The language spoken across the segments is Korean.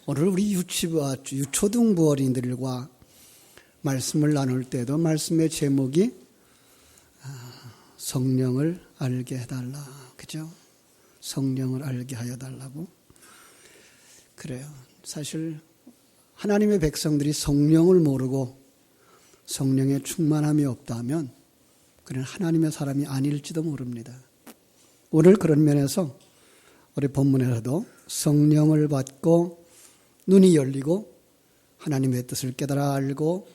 오늘 우리 유초등부 어린이들과 말씀을 나눌 때도 말씀의 제목이 성령을 알게 해달라. 그죠? 성령을 알게 하여 달라고. 그래요. 사실 하나님의 백성들이 성령을 모르고 성령의 충만함이 없다면 그는 하나님의 사람이 아닐지도 모릅니다. 오늘 그런 면에서 우리 본문에서도 성령을 받고 눈이 열리고 하나님의 뜻을 깨달아 알고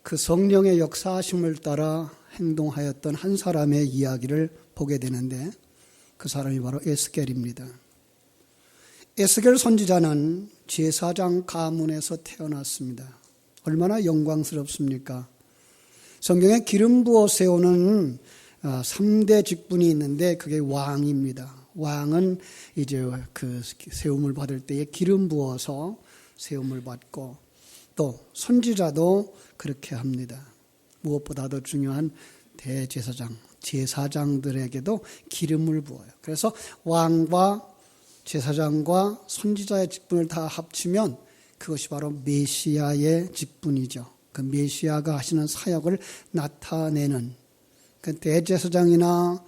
그 성령의 역사하심을 따라 행동하였던 한 사람의 이야기를 보게 되는데 그 사람이 바로 에스겔입니다. 에스겔 선지자는 제사장 가문에서 태어났습니다. 얼마나 영광스럽습니까? 성경에 기름 부어 세우는 3대 직분이 있는데 그게 왕입니다. 왕은 이제 그 세움을 받을 때에 기름 부어서 세움을 받고 또 선지자도 그렇게 합니다. 무엇보다도 중요한 대제사장, 제사장들에게도 기름을 부어요. 그래서 왕과 제사장과 선지자의 직분을 다 합치면 그것이 바로 메시아의 직분이죠. 그 메시아가 하시는 사역을 나타내는 그 대제사장이나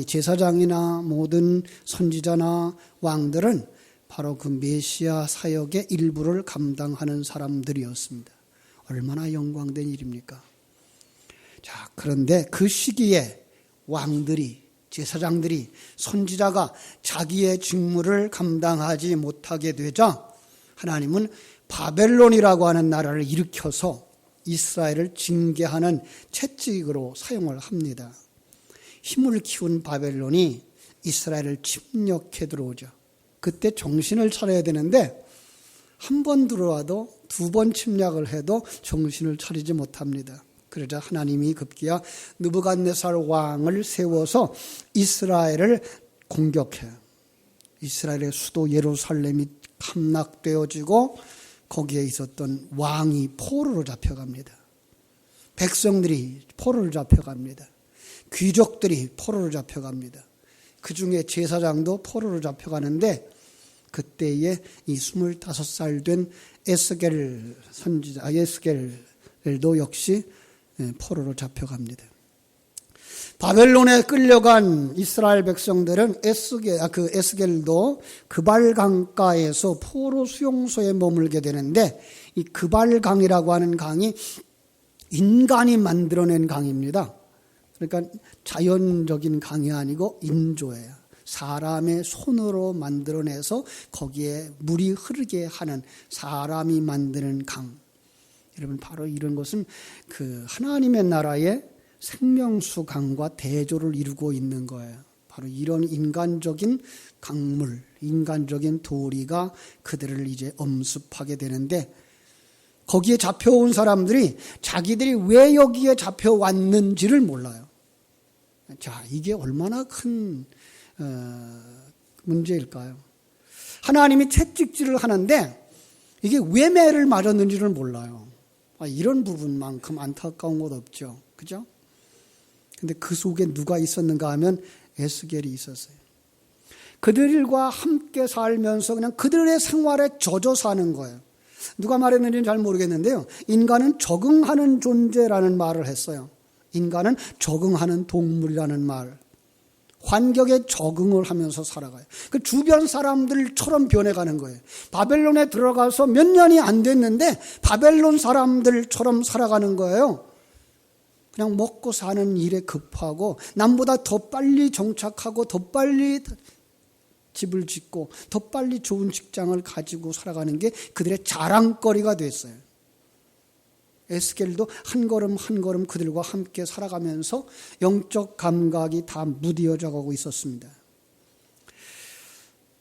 제사장이나 모든 선지자나 왕들은 바로 그 메시아 사역의 일부를 감당하는 사람들이었습니다. 얼마나 영광된 일입니까? 자, 그런데 그 시기에 왕들이, 제사장들이, 선지자가 자기의 직무를 감당하지 못하게 되자 하나님은 바벨론이라고 하는 나라를 일으켜서 이스라엘을 징계하는 채찍으로 사용을 합니다. 힘을 키운 바벨론이 이스라엘을 침략해 들어오죠. 그때 정신을 차려야 되는데 한 번 들어와도 두 번 침략을 해도 정신을 차리지 못합니다. 그러자 하나님이 급기야 느부갓네살 왕을 세워서 이스라엘을 공격해요. 이스라엘의 수도 예루살렘이 함락되어지고 거기에 있었던 왕이 포로로 잡혀갑니다. 백성들이 포로로 잡혀갑니다. 귀족들이 포로로 잡혀갑니다. 그 중에 제사장도 포로로 잡혀가는데 그때에 이 25살 된 에스겔 선지자, 에스겔도 역시 포로로 잡혀갑니다. 바벨론에 끌려간 이스라엘 백성들은 에스겔도 그발 강가에서 포로 수용소에 머물게 되는데 이 그발 강이라고 하는 강이 인간이 만들어낸 강입니다. 그러니까 자연적인 강이 아니고 인조예요. 사람의 손으로 만들어내서 거기에 물이 흐르게 하는 사람이 만드는 강. 여러분 바로 이런 것은 그 하나님의 나라의 생명수 강과 대조를 이루고 있는 거예요. 바로 이런 인간적인 강물, 인간적인 도리가 그들을 이제 엄습하게 되는데 거기에 잡혀온 사람들이 자기들이 왜 여기에 잡혀왔는지를 몰라요. 자, 이게 얼마나 큰 문제일까요? 하나님이 채찍질을 하는데 이게 왜 매를 맞았는지를 몰라요. 이런 부분만큼 안타까운 것 없죠. 그죠? 근데 그 속에 누가 있었는가 하면 에스겔이 있었어요. 그들과 함께 살면서 그냥 그들의 생활에 젖어 사는 거예요. 누가 말했는지는 잘 모르겠는데요. 인간은 적응하는 존재라는 말을 했어요. 인간은 적응하는 동물이라는 말. 환경에 적응을 하면서 살아가요. 그 주변 사람들처럼 변해가는 거예요. 바벨론에 들어가서 몇 년이 안 됐는데 바벨론 사람들처럼 살아가는 거예요. 그냥 먹고 사는 일에 급하고 남보다 더 빨리 정착하고 더 빨리 집을 짓고 더 빨리 좋은 직장을 가지고 살아가는 게 그들의 자랑거리가 됐어요. 에스겔도 한 걸음 한 걸음 그들과 함께 살아가면서 영적 감각이 다 무뎌져 가고 있었습니다.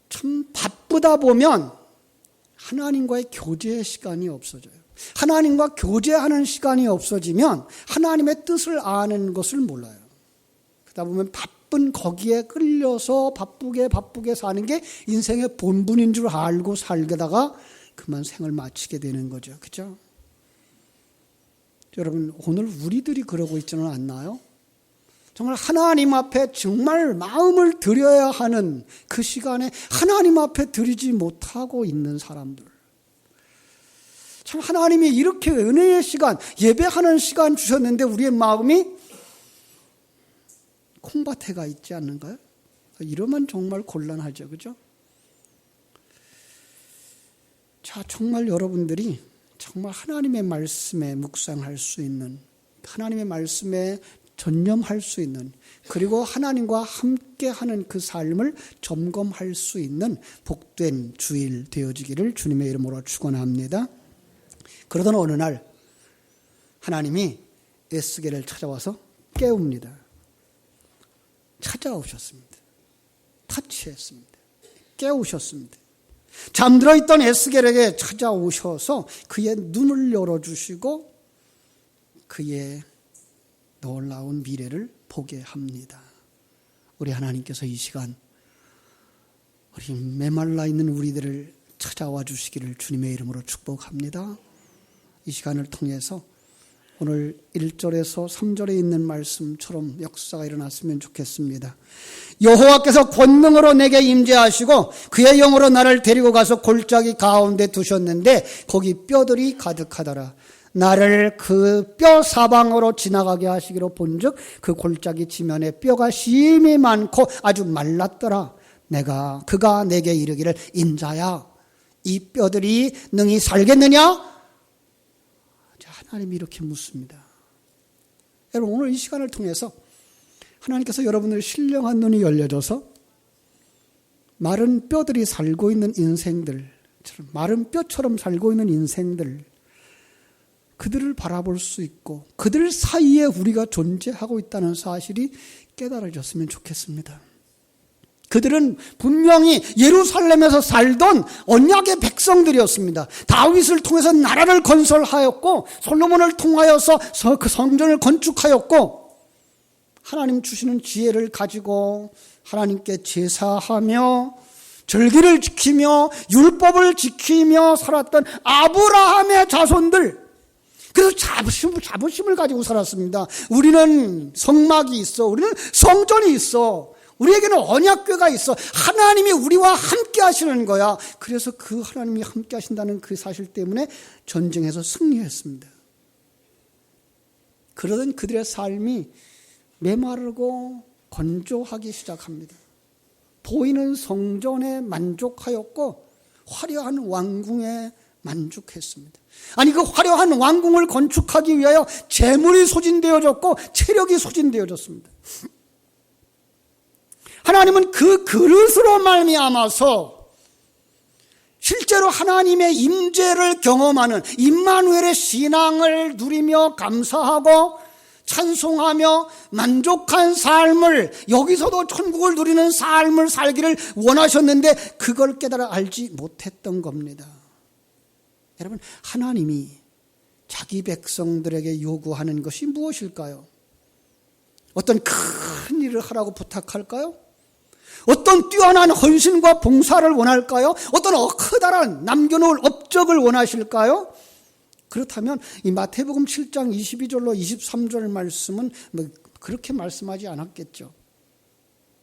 참 바쁘다 보면 하나님과의 교제의 시간이 없어져요. 하나님과 교제하는 시간이 없어지면 하나님의 뜻을 아는 것을 몰라요. 그러다 보면 바쁜 거기에 끌려서 바쁘게 사는 게 인생의 본분인 줄 알고 살다가 그만 생을 마치게 되는 거죠. 그렇죠? 여러분 오늘 우리들이 그러고 있지는 않나요? 정말 하나님 앞에 정말 마음을 드려야 하는 그 시간에 하나님 앞에 드리지 못하고 있는 사람들. 참 하나님이 이렇게 은혜의 시간, 예배하는 시간 주셨는데 우리의 마음이 콩밭에 가 있지 않는가요? 이러면 정말 곤란하죠. 그죠? 자, 정말 여러분들이 정말 하나님의 말씀에 묵상할 수 있는, 하나님의 말씀에 전념할 수 있는, 그리고 하나님과 함께하는 그 삶을 점검할 수 있는 복된 주일 되어지기를 주님의 이름으로 축원합니다. 그러던 어느 날 하나님이 에스겔을 찾아와서 깨웁니다. 찾아오셨습니다. 터치했습니다. 깨우셨습니다. 잠들어 있던 에스겔에게 찾아오셔서 그의 눈을 열어주시고 그의 놀라운 미래를 보게 합니다. 우리 하나님께서 이 시간 우리 메말라 있는 우리들을 찾아와 주시기를 주님의 이름으로 축복합니다. 이 시간을 통해서 오늘 1절에서 3절에 있는 말씀처럼 역사가 일어났으면 좋겠습니다. 여호와께서 권능으로 내게 임재하시고 그의 영으로 나를 데리고 가서 골짜기 가운데 두셨는데 거기 뼈들이 가득하더라. 나를 그 뼈 사방으로 지나가게 하시기로 본즉 그 골짜기 지면에 뼈가 심히 많고 아주 말랐더라. 그가 내게 이르기를 인자야 이 뼈들이 능히 살겠느냐? 하나님이 이렇게 묻습니다. 여러분 오늘 이 시간을 통해서 하나님께서 여러분의 신령한 눈이 열려져서 마른 뼈들이 살고 있는 인생들, 마른 뼈처럼 살고 있는 인생들, 그들을 바라볼 수 있고 그들 사이에 우리가 존재하고 있다는 사실이 깨달아졌으면 좋겠습니다. 그들은 분명히 예루살렘에서 살던 언약의 백성들이었습니다. 다윗을 통해서 나라를 건설하였고 솔로몬을 통하여서 그 성전을 건축하였고 하나님 주시는 지혜를 가지고 하나님께 제사하며 절기를 지키며 율법을 지키며 살았던 아브라함의 자손들, 그래서 자부심을 가지고 살았습니다. 우리는 성막이 있어, 우리는 성전이 있어, 우리에게는 언약궤가 있어, 하나님이 우리와 함께 하시는 거야. 그래서 그 하나님이 함께 하신다는 그 사실 때문에 전쟁에서 승리했습니다. 그러던 그들의 삶이 메마르고 건조하기 시작합니다. 보이는 성전에 만족하였고 화려한 왕궁에 만족했습니다. 아니 그 화려한 왕궁을 건축하기 위하여 재물이 소진되어졌고 체력이 소진되어졌습니다. 하나님은 그 그릇으로 말미암아서 실제로 하나님의 임재를 경험하는 임마누엘의 신앙을 누리며 감사하고 찬송하며 만족한 삶을, 여기서도 천국을 누리는 삶을 살기를 원하셨는데 그걸 깨달아 알지 못했던 겁니다. 여러분, 하나님이 자기 백성들에게 요구하는 것이 무엇일까요? 어떤 큰 일을 하라고 부탁할까요? 어떤 뛰어난 헌신과 봉사를 원할까요? 어떤 커다란 남겨놓을 업적을 원하실까요? 그렇다면 이 마태복음 7장 22절로 23절 말씀은 뭐 그렇게 말씀하지 않았겠죠.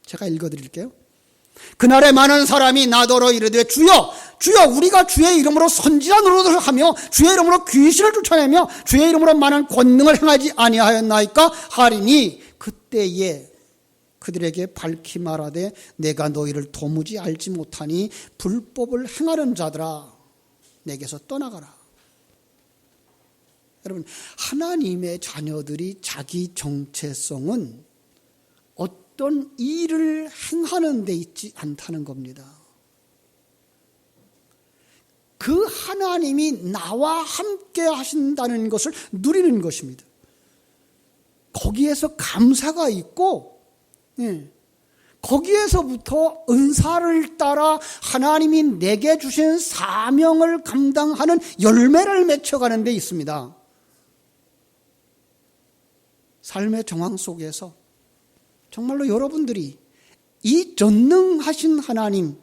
제가 읽어드릴게요. 그날에 많은 사람이 나더러 이르되 주여 주여 우리가 주의 이름으로 선지자 노릇을 하며 주의 이름으로 귀신을 쫓아내며 주의 이름으로 많은 권능을 행하지 아니하였나이까 하리니 그때에 그들에게 밝히 말하되 내가 너희를 도무지 알지 못하니 불법을 행하는 자들아 내게서 떠나가라. 여러분, 하나님의 자녀들이 자기 정체성은 어떤 일을 행하는 데 있지 않다는 겁니다. 그 하나님이 나와 함께 하신다는 것을 누리는 것입니다. 거기에서 감사가 있고 거기에서부터 은사를 따라 하나님이 내게 주신 사명을 감당하는 열매를 맺혀가는 데 있습니다. 삶의 정황 속에서 정말로 여러분들이 이 전능하신 하나님,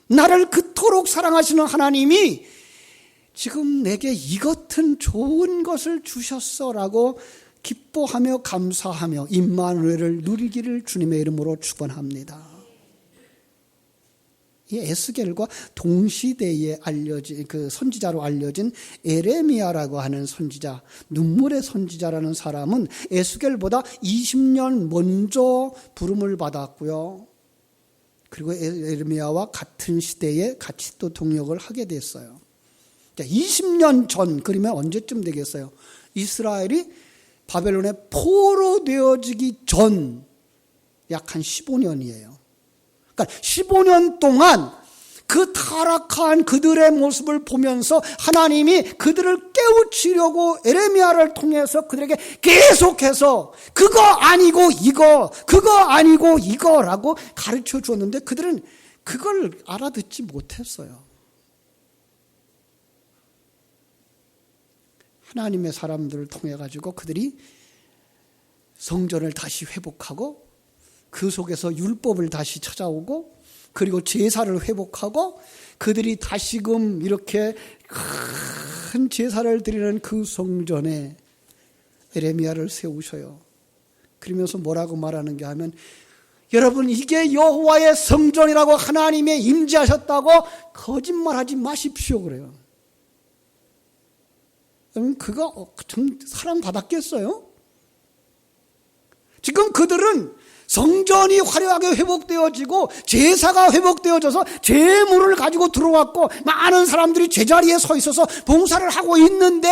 나를 그토록 사랑하시는 하나님이 지금 내게 이 같은 좋은 것을 주셨어라고 기뻐하며 감사하며 임마누엘을 누리기를 주님의 이름으로 축원합니다. 이 에스겔과 동시대에 알려진 그 선지자로 알려진 에레미야라고 하는 선지자, 눈물의 선지자라는 사람은 에스겔보다 20년 먼저 부름을 받았고요. 그리고 에레미야와 같은 시대에 같이 또 동역을 하게 됐어요. 20년 전, 그러면 언제쯤 되겠어요? 이스라엘이 바벨론에 포로되어지기 전 약 한 15년이에요. 그러니까 15년 동안 그 타락한 그들의 모습을 보면서 하나님이 그들을 깨우치려고 에레미야를 통해서 그들에게 계속해서 그거 아니고 이거, 그거 아니고 이거라고 가르쳐 주었는데 그들은 그걸 알아듣지 못했어요. 하나님의 사람들을 통해 가지고 그들이 성전을 다시 회복하고 그 속에서 율법을 다시 찾아오고 그리고 제사를 회복하고 그들이 다시금 이렇게 큰 제사를 드리는 그 성전에 에레미야를 세우셔요. 그러면서 뭐라고 말하는 게 하면 여러분 이게 여호와의 성전이라고 하나님의 임재하셨다고 거짓말하지 마십시오 그래요. 그럼 그거 좀 사랑받았겠어요? 지금 그들은 성전이 화려하게 회복되어지고 제사가 회복되어져서 제물을 가지고 들어왔고 많은 사람들이 제자리에 서 있어서 봉사를 하고 있는데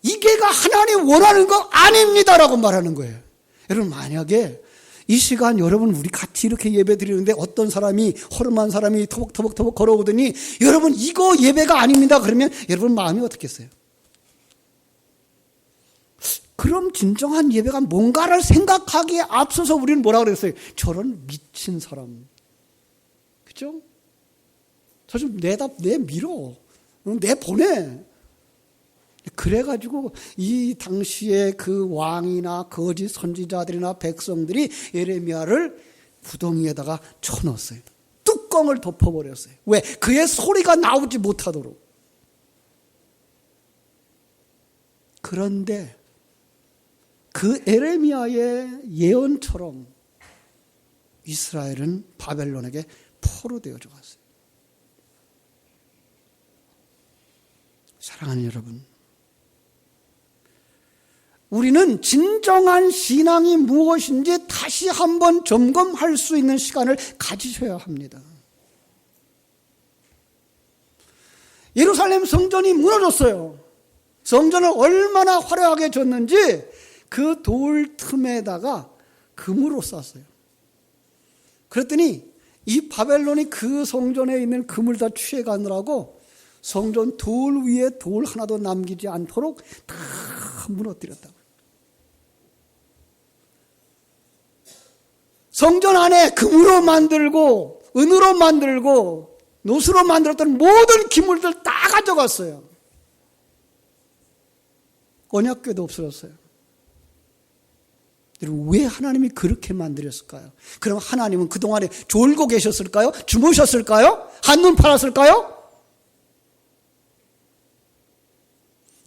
이게가 하나님 원하는 거 아닙니다라고 말하는 거예요. 여러분 만약에 이 시간 여러분 우리 같이 이렇게 예배 드리는데 어떤 사람이 허름한 사람이 터벅터벅 걸어오더니 여러분 이거 예배가 아닙니다 그러면 여러분 마음이 어떻겠어요? 그럼 진정한 예배가 뭔가를 생각하기에 앞서서 우리는 뭐라 그랬어요? 저런 미친 사람. 그죠? 저 좀 내밀어. 내보내. 그래가지고 이 당시에 그 왕이나 거짓 선지자들이나 백성들이 에레미야를 구덩이에다가 쳐넣었어요. 뚜껑을 덮어버렸어요. 왜? 그의 소리가 나오지 못하도록. 그런데 그 에레미야의 예언처럼 이스라엘은 바벨론에게 포로되어져 갔어요. 사랑하는 여러분, 우리는 진정한 신앙이 무엇인지 다시 한번 점검할 수 있는 시간을 가지셔야 합니다. 예루살렘 성전이 무너졌어요. 성전을 얼마나 화려하게 졌는지 그 돌 틈에다가 금으로 쌌어요. 그랬더니 이 바벨론이 그 성전에 있는 금을 다 취해가느라고 성전 돌 위에 돌 하나도 남기지 않도록 다 무너뜨렸다고. 성전 안에 금으로 만들고 은으로 만들고 노수로 만들었던 모든 기물들 다 가져갔어요. 언약궤도 없어졌어요. 여러분 왜 하나님이 그렇게 만들었을까요? 그럼 하나님은 그동안에 졸고 계셨을까요? 주무셨을까요? 한눈 팔았을까요?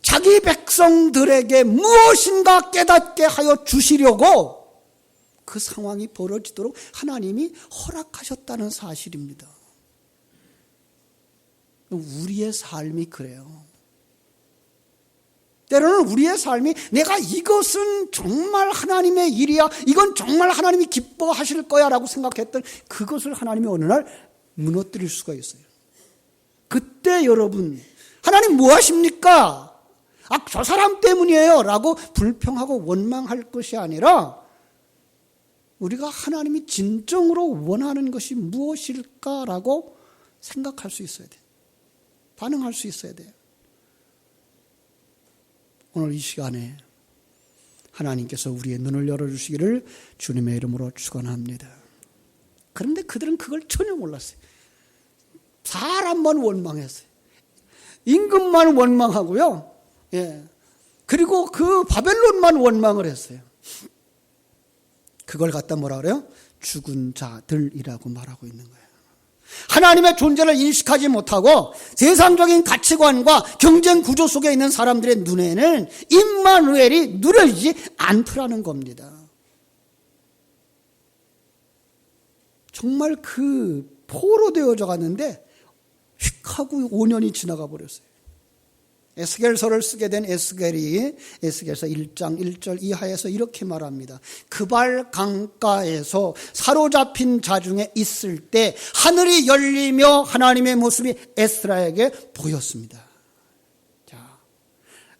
자기 백성들에게 무엇인가 깨닫게 하여 주시려고 그 상황이 벌어지도록 하나님이 허락하셨다는 사실입니다. 우리의 삶이 그래요. 때로는 우리의 삶이 내가 이것은 정말 하나님의 일이야, 이건 정말 하나님이 기뻐하실 거야 라고 생각했던 그것을 하나님이 어느 날 무너뜨릴 수가 있어요. 그때 여러분 하나님 뭐 하십니까? 저 사람 때문이에요 라고 불평하고 원망할 것이 아니라 우리가 하나님이 진정으로 원하는 것이 무엇일까라고 생각할 수 있어야 돼요. 반응할 수 있어야 돼요. 오늘 이 시간에 하나님께서 우리의 눈을 열어주시기를 주님의 이름으로 축원합니다. 그런데 그들은 그걸 전혀 몰랐어요. 사람만 원망했어요. 임금만 원망하고요. 예. 그리고 그 바벨론만 원망을 했어요. 그걸 갖다 뭐라 그래요? 죽은 자들이라고 말하고 있는 거예요. 하나님의 존재를 인식하지 못하고 세상적인 가치관과 경쟁 구조 속에 있는 사람들의 눈에는 임마누엘이 누려지지 않더라는 겁니다. 정말 그 포로되어져 갔는데 휙 하고 5년이 지나가 버렸어요. 에스겔서를 쓰게 된 에스겔이 에스겔서 1장 1절 이하에서 이렇게 말합니다. 그발 강가에서 사로잡힌 자 중에 있을 때 하늘이 열리며 하나님의 모습이 에스라에게 보였습니다. 자,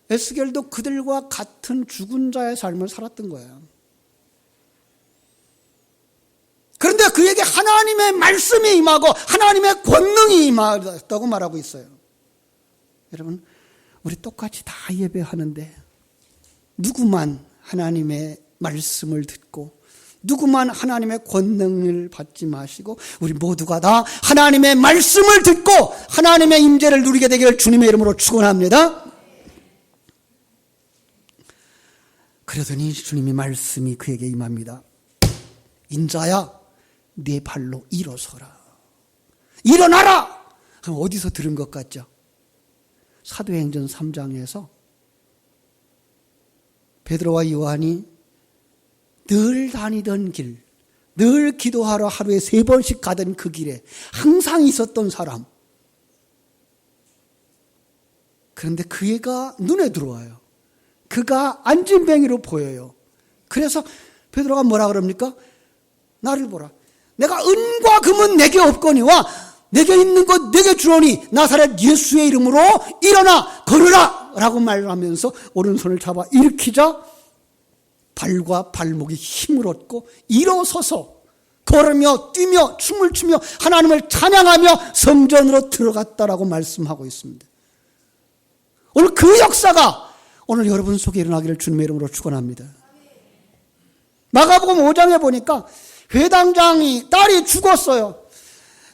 에스겔도 그들과 같은 죽은 자의 삶을 살았던 거예요. 그런데 그에게 하나님의 말씀이 임하고 하나님의 권능이 임하다고 말하고 있어요. 여러분, 우리 똑같이 다 예배하는데 누구만 하나님의 말씀을 듣고 누구만 하나님의 권능을 받지 마시고 우리 모두가 다 하나님의 말씀을 듣고 하나님의 임재를 누리게 되기를 주님의 이름으로 축원합니다. 그러더니 주님의 말씀이 그에게 임합니다. 인자야, 네 발로 일어서라. 일어나라! 그럼 어디서 들은 것 같죠? 사도행전 3장에서 베드로와 요한이 늘 다니던 길, 늘 기도하러 하루에 3번씩 가던 그 길에 항상 있었던 사람. 그런데 그 애가 눈에 들어와요. 그가 안진뱅이로 보여요. 그래서 베드로가 뭐라 그럽니까? 나를 보라. 내가 은과 금은 내게 없거니와 내게 있는 것 내게 주노니 나사렛 예수의 이름으로 일어나 걸으라 라고 말하면서 오른손을 잡아 일으키자 발과 발목이 힘을 얻고 일어서서 걸으며 뛰며 춤을 추며 하나님을 찬양하며 성전으로 들어갔다라고 말씀하고 있습니다. 오늘 그 역사가 오늘 여러분 속에 일어나기를 주님의 이름으로 축원합니다. 마가복음 5장에 보니까 회당장이 딸이 죽었어요.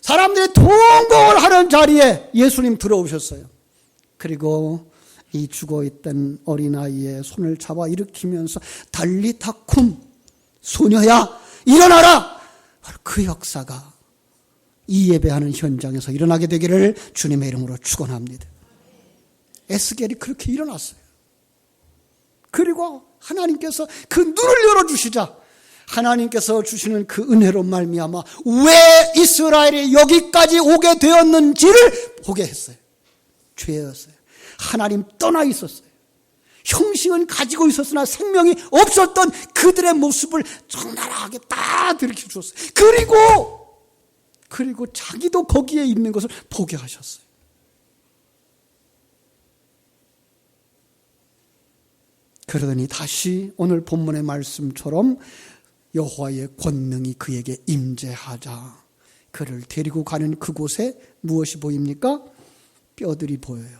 사람들이 통곡을 하는 자리에 예수님 들어오셨어요. 그리고 이 죽어있던 어린아이의 손을 잡아 일으키면서 달리타쿰, 소녀야 일어나라. 바로 그 역사가 이 예배하는 현장에서 일어나게 되기를 주님의 이름으로 축원합니다. 에스겔이 그렇게 일어났어요. 그리고 하나님께서 그 눈을 열어주시자 하나님께서 주시는 그 은혜로 말미암아 왜 이스라엘이 여기까지 오게 되었는지를 보게 했어요. 죄였어요. 하나님 떠나 있었어요. 형식은 가지고 있었으나 생명이 없었던 그들의 모습을 적나라하게 다 들이켜 주었어요. 그리고 자기도 거기에 있는 것을 보게 하셨어요. 그러더니 다시 오늘 본문의 말씀처럼 여호와의 권능이 그에게 임재하자 그를 데리고 가는 그곳에 무엇이 보입니까? 뼈들이 보여요.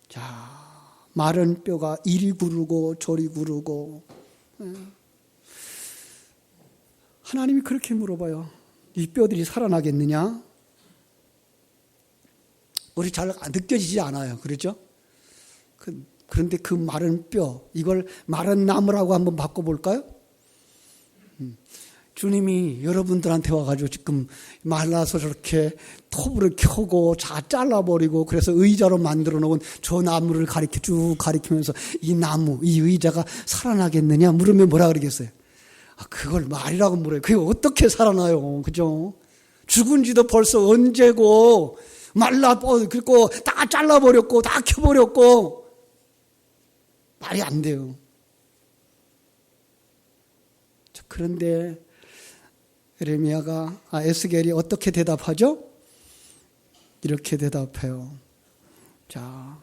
자, 마른 뼈가 이리 구르고 저리 구르고. 하나님이 그렇게 물어봐요. 이 뼈들이 살아나겠느냐? 우리 잘 느껴지지 않아요. 그렇죠? 그런데 그 마른 뼈, 이걸 마른 나무라고 한번 바꿔볼까요? 주님이 여러분들한테 와가지고 지금 말라서 저렇게 톱을 켜고 다 잘라버리고 그래서 의자로 만들어 놓은 저 나무를 쭉 가리키면서 이 나무, 이 의자가 살아나겠느냐 물으면 뭐라 그러겠어요? 그걸 말이라고 물어요. 그게 어떻게 살아나요? 그죠? 죽은 지도 벌써 언제고 그리고 다 잘라버렸고 다 켜버렸고 말이 안 돼요. 그런데 에스겔이 어떻게 대답하죠? 이렇게 대답해요. 자,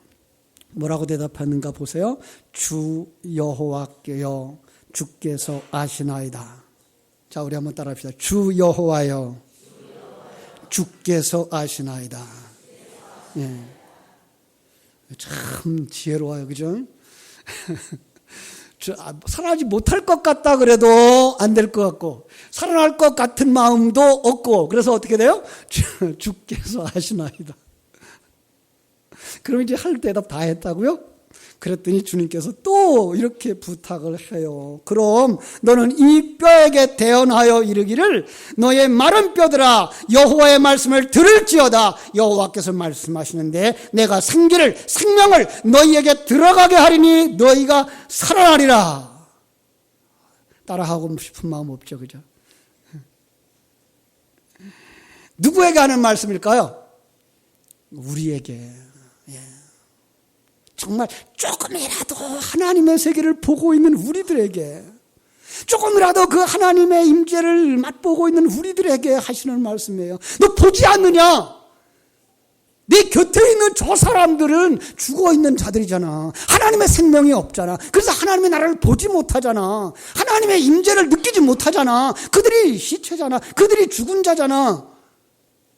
뭐라고 대답하는가 보세요. 주 여호와께여 주께서 아시나이다. 자, 우리 한번 따라합시다. 주 여호와여 주께서 아시나이다. 예. 참 지혜로워요. 그죠? 살아나지 못할 것 같다 그래도 안 될 것 같고 살아날 것 같은 마음도 없고 그래서 어떻게 돼요? 주께서 아시나이다. 그럼 이제 할 대답 다 했다고요? 그랬더니 주님께서 또 이렇게 부탁을 해요. 그럼 너는 이 뼈에게 대언하여 이르기를 너의 마른 뼈들아 여호와의 말씀을 들을지어다. 여호와께서 말씀하시는데 내가 생명을 너희에게 들어가게 하리니 너희가 살아나리라. 따라하고 싶은 마음 없죠. 그죠? 누구에게 하는 말씀일까요? 우리에게. 정말 조금이라도 하나님의 세계를 보고 있는 우리들에게, 조금이라도 그 하나님의 임재를 맛보고 있는 우리들에게 하시는 말씀이에요. 너 보지 않느냐? 네 곁에 있는 저 사람들은 죽어있는 자들이잖아. 하나님의 생명이 없잖아. 그래서 하나님의 나라를 보지 못하잖아. 하나님의 임재를 느끼지 못하잖아. 그들이 시체잖아. 그들이 죽은 자잖아.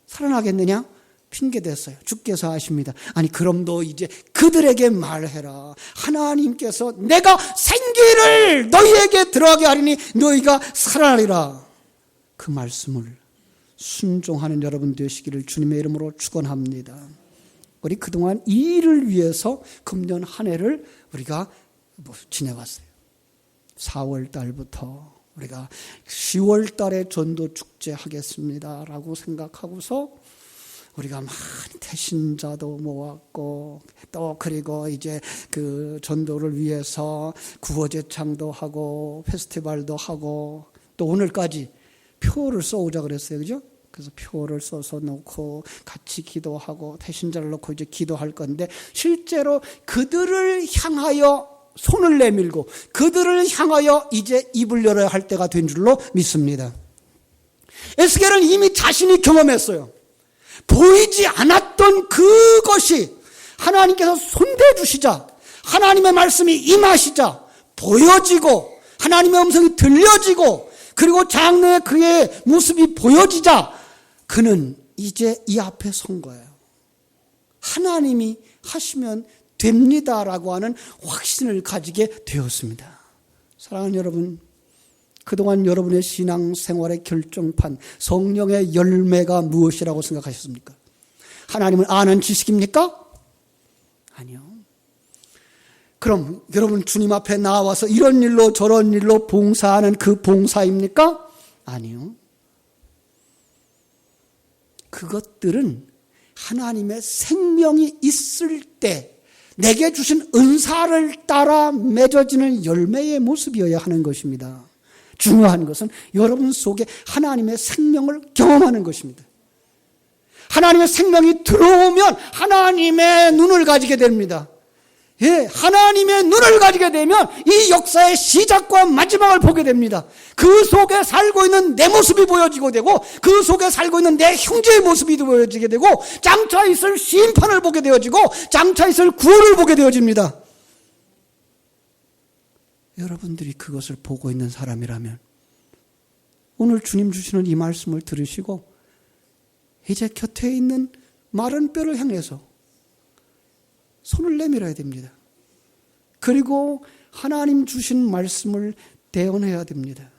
살아나겠느냐? 핑계댔어요. 주께서 하십니다. 아니, 그럼 너 이제 그들에게 말해라. 하나님께서 내가 생기를 너희에게 들어가게 하리니 너희가 살아나리라. 그 말씀을 순종하는 여러분 되시기를 주님의 이름으로 축원합니다. 우리 그동안 이 일을 위해서 금년 한 해를 우리가 지내왔어요. 4월 달부터 우리가 10월 달에 전도 축제 하겠습니다라고 생각하고서 우리가 많은 태신자도 모았고, 또 그리고 이제 그 전도를 위해서 구호제창도 하고 페스티벌도 하고, 또 오늘까지 표를 써오자 그랬어요. 그죠? 그래서 표를 써서 놓고 같이 기도하고 태신자를 놓고 이제 기도할 건데, 실제로 그들을 향하여 손을 내밀고 그들을 향하여 이제 입을 열어야 할 때가 된 줄로 믿습니다. 에스겔은 이미 자신이 경험했어요. 보이지 않았던 그것이 하나님께서 손대주시자, 하나님의 말씀이 임하시자 보여지고, 하나님의 음성이 들려지고, 그리고 장래에 그의 모습이 보여지자 그는 이제 이 앞에 선 거예요. 하나님이 하시면 됩니다라고 하는 확신을 가지게 되었습니다. 사랑하는 여러분, 그동안 여러분의 신앙생활의 결정판, 성령의 열매가 무엇이라고 생각하셨습니까? 하나님을 아는 지식입니까? 아니요. 그럼 여러분 주님 앞에 나와서 이런 일로 저런 일로 봉사하는 그 봉사입니까? 아니요. 그것들은 하나님의 생명이 있을 때 내게 주신 은사를 따라 맺어지는 열매의 모습이어야 하는 것입니다. 중요한 것은 여러분 속에 하나님의 생명을 경험하는 것입니다. 하나님의 생명이 들어오면 하나님의 눈을 가지게 됩니다. 하나님의 눈을 가지게 되면 이 역사의 시작과 마지막을 보게 됩니다. 그 속에 살고 있는 내 모습이 보여지게 되고, 그 속에 살고 있는 내 형제의 모습이 보여지게 되고, 장차 있을 심판을 보게 되어지고, 장차 있을 구원을 보게 되어집니다. 여러분들이 그것을 보고 있는 사람이라면 오늘 주님 주시는 이 말씀을 들으시고 이제 곁에 있는 마른 뼈를 향해서 손을 내밀어야 됩니다. 그리고 하나님 주신 말씀을 대언해야 됩니다.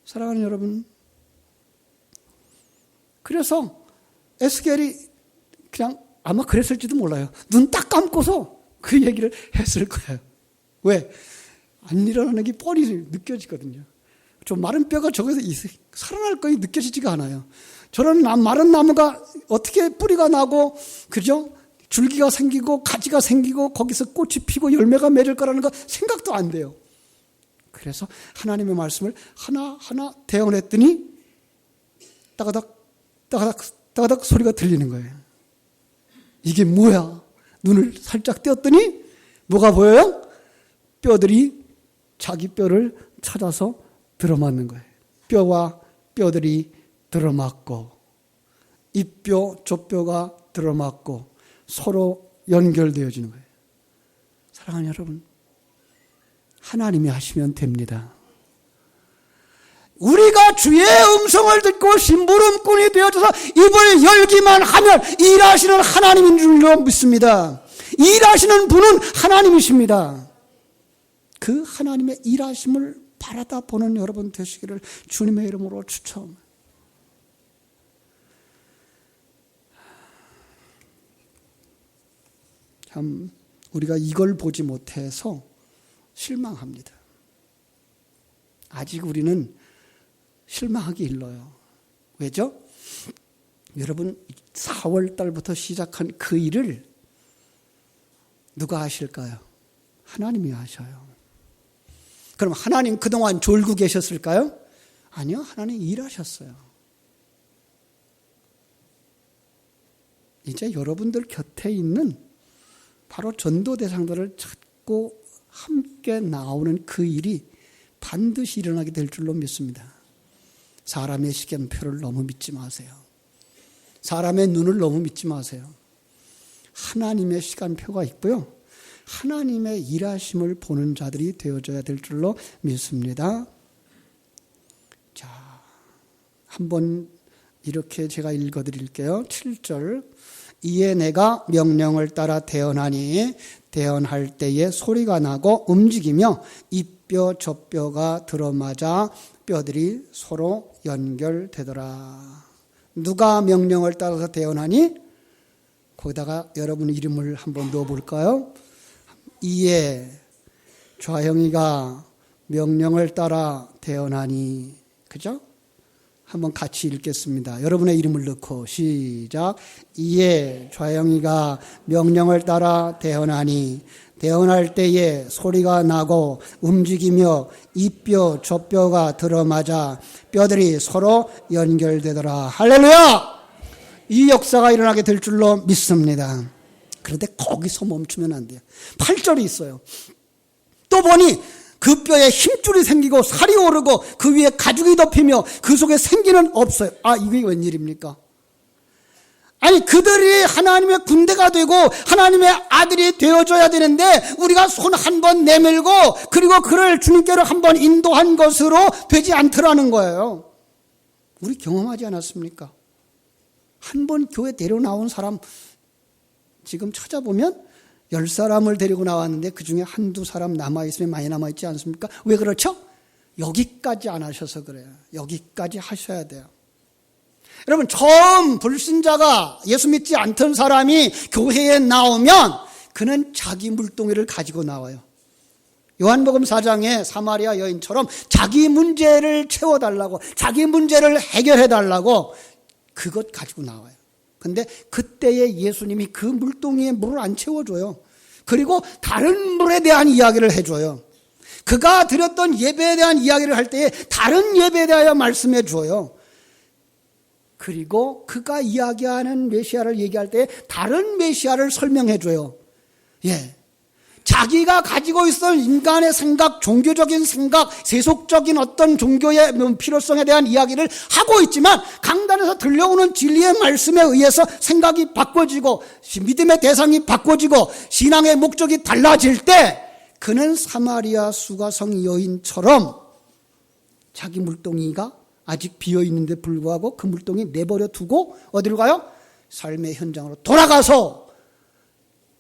사랑하는 여러분, 그래서 에스겔이 그냥 아마 그랬을지도 몰라요. 눈 딱 감고서 그 얘기를 했을 거예요. 왜? 안 일어나는 게 뻔히 느껴지거든요. 좀 마른 뼈가 저기서 살아날 거니 느껴지지가 않아요. 저런 마른 나무가 어떻게 뿌리가 나고, 그죠? 줄기가 생기고 가지가 생기고 거기서 꽃이 피고 열매가 맺을 거라는 거 생각도 안 돼요. 그래서 하나님의 말씀을 하나하나 대언했더니 따가닥 따가닥 따가닥 소리가 들리는 거예요. 이게 뭐야? 눈을 살짝 떼었더니 뭐가 보여요? 뼈들이 자기 뼈를 찾아서 들어맞는 거예요. 뼈와 뼈들이 들어맞고, 이 뼈, 저 뼈가 들어맞고 서로 연결되어지는 거예요. 사랑하는 여러분, 하나님이 하시면 됩니다. 우리가 주의 음성을 듣고 심부름꾼이 되어져서 입을 열기만 하면 일하시는 하나님인 줄로 믿습니다. 일하시는 분은 하나님이십니다. 그 하나님의 일하심을 바라다 보는 여러분 되시기를 주님의 이름으로 추천합니다. 참 우리가 이걸 보지 못해서 실망합니다. 아직 우리는 실망하기 일러요. 왜죠? 여러분 4월 달부터 시작한 그 일을 누가 하실까요? 하나님이 하셔요. 그럼 하나님 그동안 졸고 계셨을까요? 아니요, 하나님 일하셨어요. 이제 여러분들 곁에 있는 바로 전도 대상들을 찾고 함께 나오는 그 일이 반드시 일어나게 될 줄로 믿습니다. 사람의 시간표를 너무 믿지 마세요. 사람의 눈을 너무 믿지 마세요. 하나님의 시간표가 있고요. 하나님의 일하심을 보는 자들이 되어져야 될 줄로 믿습니다. 자, 한번 이렇게 제가 읽어드릴게요. 7절. 이에 내가 명령을 따라 대언하니 대언할 때에 소리가 나고 움직이며 이 뼈 저 뼈가 들어맞아 뼈들이 서로 연결되더라. 누가 명령을 따라서 대언하니? 거기다가 여러분 이름을 한번 넣어볼까요? 이에 좌영이가 명령을 따라 대언하니, 그죠? 한번 같이 읽겠습니다. 여러분의 이름을 넣고 시작. 이에 좌영이가 명령을 따라 대언하니 대언할 때에 소리가 나고 움직이며 이 뼈 저 뼈가 들어맞아 뼈들이 서로 연결되더라. 할렐루야! 이 역사가 일어나게 될 줄로 믿습니다. 그런데 거기서 멈추면 안 돼요. 8절이 있어요. 또 보니 그 뼈에 힘줄이 생기고 살이 오르고 그 위에 가죽이 덮이며 그 속에 생기는 없어요. 아, 이게 웬일입니까? 아니, 그들이 하나님의 군대가 되고 하나님의 아들이 되어줘야 되는데 우리가 손 한 번 내밀고 그리고 그를 주님께로 한 번 인도한 것으로 되지 않더라는 거예요. 우리 경험하지 않았습니까? 한 번 교회 데려나온 사람 지금 찾아보면 10사람을 데리고 나왔는데 그중에 한두 사람 남아있으면 많이 남아있지 않습니까? 왜 그렇죠? 여기까지 안 하셔서 그래요. 여기까지 하셔야 돼요. 여러분, 처음 불신자가 예수 믿지 않던 사람이 교회에 나오면 그는 자기 물동이를 가지고 나와요. 요한복음 4장에 사마리아 여인처럼 자기 문제를 채워달라고, 자기 문제를 해결해달라고 그것 가지고 나와요. 근데 그때에 예수님이 그 물동이에 물을 안 채워줘요. 그리고 다른 물에 대한 이야기를 해줘요. 그가 드렸던 예배에 대한 이야기를 할 때에 다른 예배에 대하여 말씀해 줘요. 그리고 그가 이야기하는 메시아를 얘기할 때 다른 메시아를 설명해 줘요. 예. 자기가 가지고 있던 인간의 생각, 종교적인 생각, 세속적인 어떤 종교의 필요성에 대한 이야기를 하고 있지만 강단에서 들려오는 진리의 말씀에 의해서 생각이 바꿔지고 믿음의 대상이 바꿔지고 신앙의 목적이 달라질 때 그는 사마리아 수가성 여인처럼 자기 물동이가 아직 비어있는데 불구하고 그 물동이 내버려 두고 어디로 가요? 삶의 현장으로 돌아가서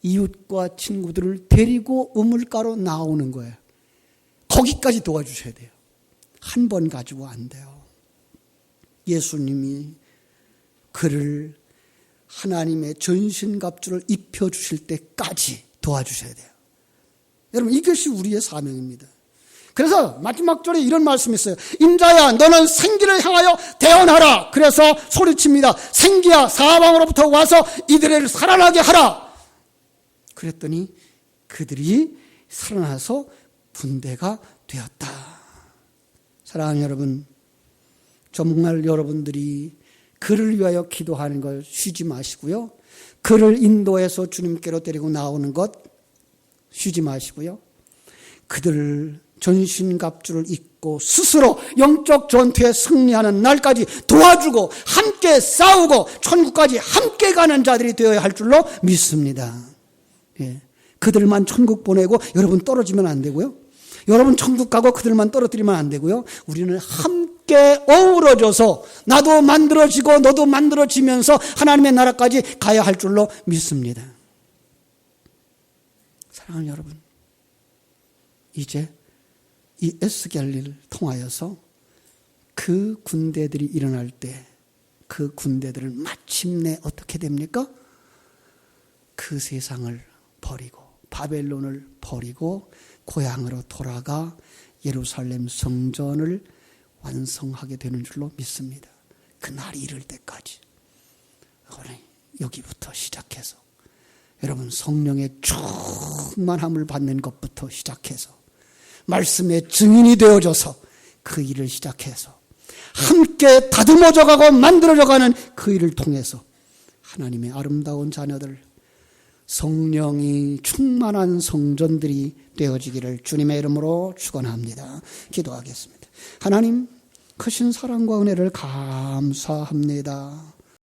이웃과 친구들을 데리고 우물가로 나오는 거예요. 거기까지 도와주셔야 돼요. 한 번 가지고 안 돼요. 예수님이 그를 하나님의 전신갑주를 입혀주실 때까지 도와주셔야 돼요. 여러분, 이것이 우리의 사명입니다. 그래서 마지막 절에 이런 말씀이 있어요. 인자야, 너는 생기를 향하여 대언하라. 그래서 소리칩니다. 생기야, 사방으로부터 와서 이들을 살아나게 하라. 그랬더니 그들이 살아나서 군대가 되었다. 사랑하는 여러분, 정말 여러분들이 그를 위하여 기도하는 걸 쉬지 마시고요. 그를 인도해서 주님께로 데리고 나오는 것 쉬지 마시고요. 그들을 전신갑주를 입고 스스로 영적 전투에 승리하는 날까지 도와주고 함께 싸우고 천국까지 함께 가는 자들이 되어야 할 줄로 믿습니다. 예. 그들만 천국 보내고 여러분 떨어지면 안 되고요. 여러분 천국 가고 그들만 떨어뜨리면 안 되고요. 우리는 함께 어우러져서 나도 만들어지고 너도 만들어지면서 하나님의 나라까지 가야 할 줄로 믿습니다. 사랑하는 여러분, 이제 이 에스겔을 통하여서 그 군대들이 일어날 때 그 군대들은 마침내 어떻게 됩니까? 그 세상을 버리고 바벨론을 버리고 고향으로 돌아가 예루살렘 성전을 완성하게 되는 줄로 믿습니다. 그날이 이를 때까지 여기부터 시작해서 여러분 성령의 충만함을 받는 것부터 시작해서 말씀의 증인이 되어져서 그 일을 시작해서 함께 다듬어져 가고 만들어져 가는 그 일을 통해서 하나님의 아름다운 자녀들, 성령이 충만한 성전들이 되어지기를 주님의 이름으로 축원합니다. 기도하겠습니다. 하나님, 크신 사랑과 은혜를 감사합니다.